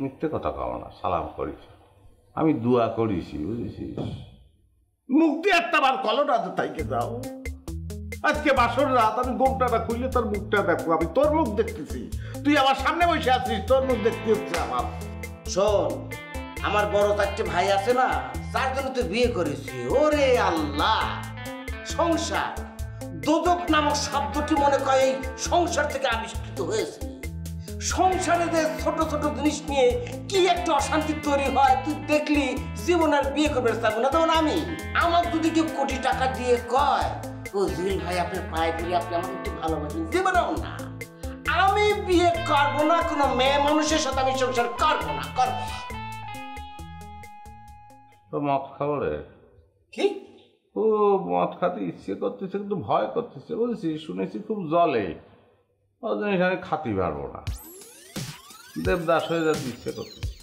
মিথ্যে কথা কও না, সালাম করিস, আমি দোয়া করিছি, বুঝেছিস? মুখ দিয়ে একটা বার কলটা থাইকে যাও। আজকে বাসর রাত, আমি গোমটাটা খুললে তোর মুখটা দেখবো, আমি তোর মুখ দেখতেছি, তুই আমার সামনে বসে আছিস, তোর মুখ দেখতে হচ্ছে আমার। শোন, আমার বড় চারটে ভাই আছে না, তার জন্য তো বিয়ে করেছি। ওরে আল্লাহ, সংসার দোজক নামক শব্দটি মনে করে এই সংসার থেকে আবিষ্কৃত হয়েছে। সংসারে যে ছোট ছোট জিনিস নিয়ে কি একটা অশান্তি তৈরি হয় তুই দেখলি, জীবন আর বিয়ে করবে চাবো না। তখন আমি, আমার যদি কেউ কোটি টাকা দিয়ে কয় ও জুয়েল ভাই আপনার পায়ে ধরে আপনি আমাকে একটু ভালোবাসেন, জীবনেও না। আমি বিয়ে করবো না, কোনো মেয়ে মানুষের সাথে আমি সংসার করবো না, করবো না। তো মদ খাবো রে? কি? ও মদ খাতে ইচ্ছে করতেছে, কিন্তু ভয় করতেছে, বুঝেছিস? শুনেছি খুব জলে, ও জিনিস আমি খাতেই পারবো না। দেবদাস হয়ে যেতে ইচ্ছে করতেছে।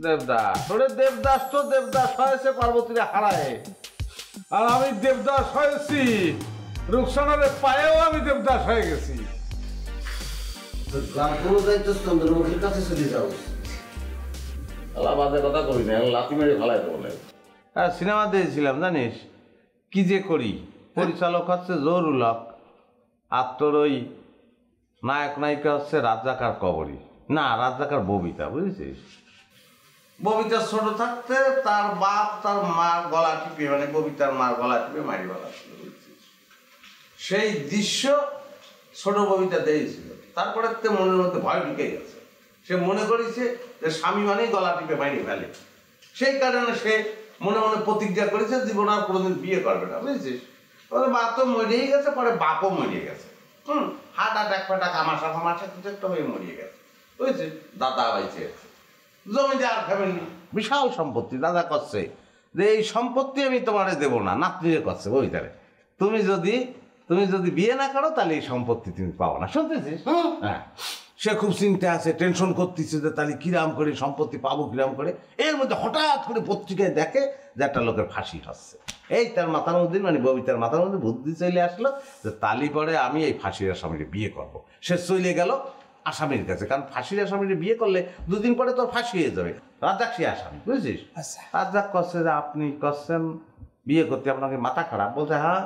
দেবদাস, ওরে দেবদাস তো দেবদাস হয়েছে পার্বতীরে হারায়, আর আমি দেবদাস হয়েছি রুকসানার পায়েও আমি দেবদাস হয়ে গেছি। চন্দ্রমুখীর কাছে চলে যাও। বাজে কথা করি না, লাথি মেরে ভালাই দেবো। হ্যাঁ, সিনেমা দিয়েছিলাম জানিস, কি যে করি। পরিচালক হচ্ছে জহুরুল হক, আর তোর ওই নায়ক নায়িকা হচ্ছে রাজ্জাক আর কবরী, না রাজ্জাক আর ববিতা, বুঝেছিস? ববিতা ছোট থাকতে তার বাপ তার মার গলা টিপে, মানে ববিতার মার গলা টিপে মারি গলা ছিল, বুঝেছিস? সেই দৃশ্য ছোট ববিতা দিয়েছিল। তারপরে তো মনের মধ্যে ভয় ঢুকে গেছে, সে মনে করেছে যে স্বামী মানেই গলা টিপে মারি ফেলে। সেই কারণে সে মনে মনে প্রতিজ্ঞা করেছে জীবন আর কোনোদিন বিয়ে করবে না, বুঝেছিস? পরে মা তো মরিয়েই গেছে, পরে বাপও মরিয়ে গেছে। হার্ট অ্যাটাক ফাটাক আমাশা ফামাশা কিছু একটা হয়ে মরিয়ে গেছে, বুঝেছিস? দাদা বাইছে জমিদার ফ্যামিলি, বিশাল সম্পত্তি। দাদা করছে যে এই সম্পত্তি আমি তোমারে দেবো না, নাতনিরে করছে বইটারে, তুমি যদি বিয়ে না করো তাহলে এই সম্পত্তি তুমি পাবো না, শুনতেছিস? হ্যাঁ, সে খুব চিন্তা আছে, টেনশন করতেছে যে তাহলে কিরাম করে সম্পত্তি পাবো, কিরাম করে। এর মধ্যে হঠাৎ করে পত্রিকায় দেখে যে একটা লোকের ফাঁসি হচ্ছে। এই তার মাথার মধ্যে, মানে ববিতার মাথার মধ্যে বুদ্ধি চলে আসলো যে তালি পরে আমি এই ফাঁসির আসামিকে বিয়ে করবো। সে চলে গেল আসামির কাছে, কারণ ফাঁসির আসামিকে বিয়ে করলে দুদিন পরে তোর ফাঁসি হয়ে যাবে। রাজ্জাক সে আসামি, বুঝেছিস? রাজ্জাক করছে যে আপনি করছেন বিয়ে করতে, আপনাকে মাথা খারাপ? বলছে হ্যাঁ,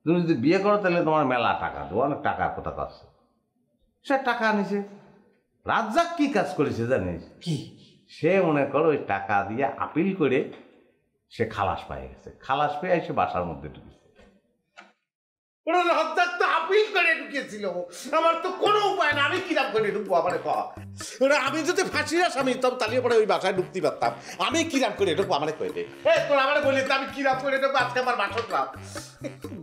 তুমি যদি বিয়ে করো তাহলে তোমার মেলা টাকা দেবো, অনেক টাকার কথা করছে। সে টাকা আনিছে। রাজ্জাক কি কাজ করেছে জানিস? কি? সে মনে করো ওই টাকা দিয়ে আপিল করে সে খালাস পেয়ে গেছে। খালাস পেয়ে এসে বাসার মধ্যে ঢুকেছে। রাজ্জাক তো আপিল করে ঢুকেছিল, আমার তো কোনো উপায় না, আমি কিরাম করে ঢুকবো? আমার আমি যদি ফাঁসির আসামি তবে তালিয়ে পরে ওই বাসায় ঢুকতে পারতাম, আমি কিরাম করে ঢুকবো? আমার কইতে তোর আমার বলি আমি কিরাম করে ঢুকবো? আজকে আমার বাসর রাত।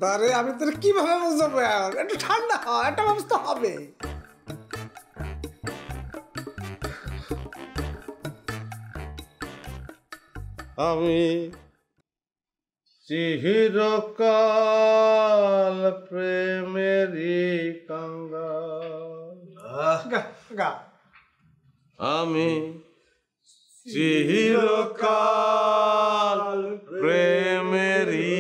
বারে আমি তোর কিভাবে বুঝবো? একটু ঠান্ডা হয়, একটা ব্যবস্থা হবে। আমি চিরকাল প্রেমেরই কাঙ্গাল, আমি চিরকাল প্রেমেরই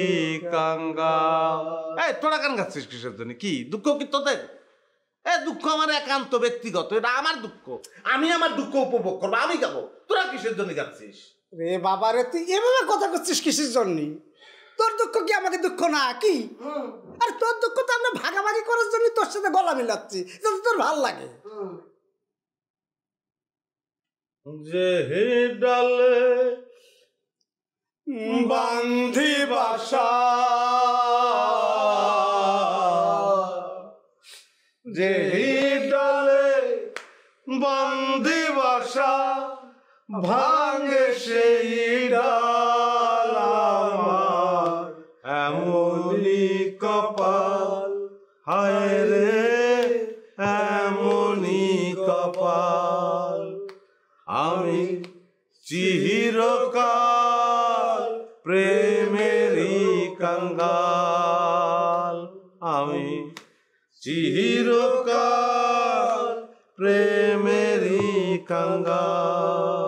কাঙ্গাল। এই তোরা গান গাচ্ছিস কিসের জন্য? কি দুঃখ কি তোদের? দুঃখ আমার একান্ত ব্যক্তিগত, এটা আমার দুঃখ, আমি আমার দুঃখ উপভোগ করবো, আমি গাবো। তোরা কিসের জন্য গাচ্ছিস? রে বাবা রে, তুই এভাবে কথা করছিস কিসের জন্য? তোর দুঃখ কি আমাকে দুঃখ না কি? আর তোর দুঃখ তো আমরা ভাগাভাগি করার জন্য তোর সাথে গলা মিলাচ্ছি, যাতে তোর ভাল লাগে। যে ডালে বান্ধি বাসা, যে ডালে বান্ধি বাসা, ভাঙে সেই ডাল আমার এমনি কপাল, হায় রে এমনি কপাল। আমি চিরকাল প্রেমেরই কাঙ্গাল, আমি চিরকাল প্রেমেরই কাঙ্গাল।